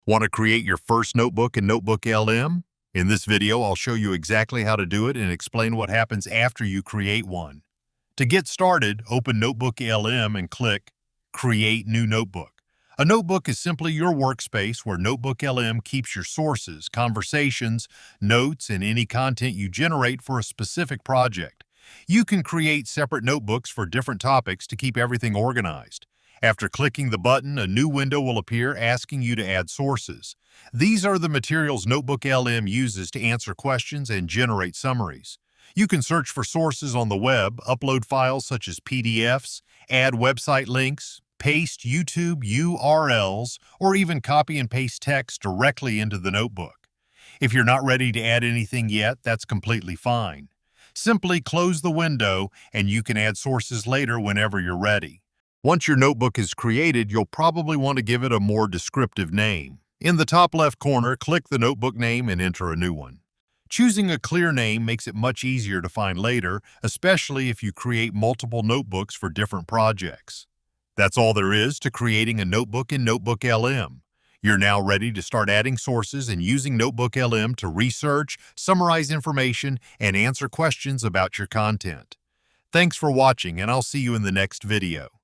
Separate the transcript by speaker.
Speaker 1: Want to create your first notebook in NotebookLM? In this video, I'll show you exactly how to do it and explain what happens after you create one. To get started, open NotebookLM and click Create New Notebook. A notebook is simply your workspace where NotebookLM keeps your sources, conversations, notes, and any content you generate for a specific project. You can create separate notebooks for different topics to keep everything organized. After clicking the button, a new window will appear asking you to add sources. These are the materials NotebookLM uses to answer questions and generate summaries. You can search for sources on the web, upload files such as PDFs, add website links, paste YouTube URLs, or even copy and paste text directly into the notebook. If you're not ready to add anything yet, that's completely fine. Simply close the window and you can add sources later whenever you're ready. Once your notebook is created, you'll probably want to give it a more descriptive name. In the top left corner, click the notebook name and enter a new one. Choosing a clear name makes it much easier to find later, especially if you create multiple notebooks for different projects. That's all there is to creating a notebook in NotebookLM. You're now ready to start adding sources and using NotebookLM to research, summarize information, and answer questions about your content. Thanks for watching, and I'll see you in the next video.